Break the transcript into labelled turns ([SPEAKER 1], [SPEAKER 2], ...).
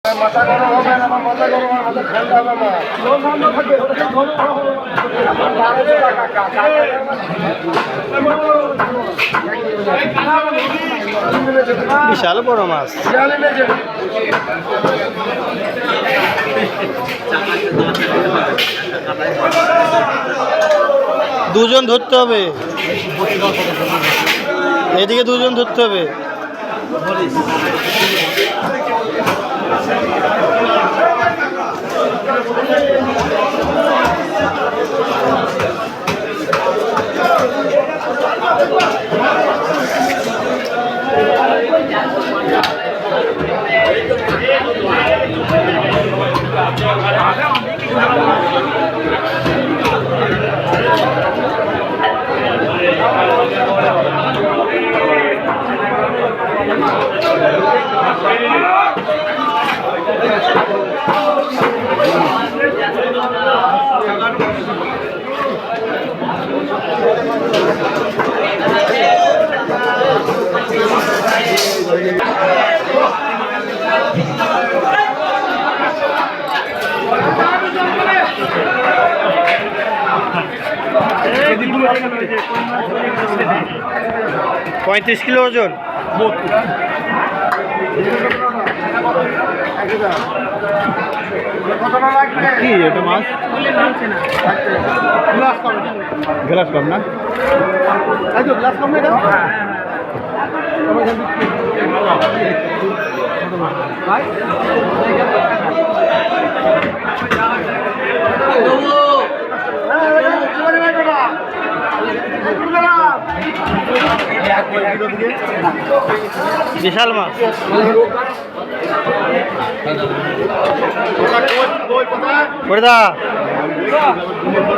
[SPEAKER 1] মাথা গরম হবে না, আমার মাথা গরম হবে, মাথা ঠান্ডা হবে না।
[SPEAKER 2] বিশাল বড় মাছ। দুজন ধরতে হবে, এদিকে দুজন ধরতে হবে। পঁয়ত্রিশ কিলো ওজন। কি এটা মাছ? গ্লাস কম না, গ্লাস কম না। বিশাল মাছ।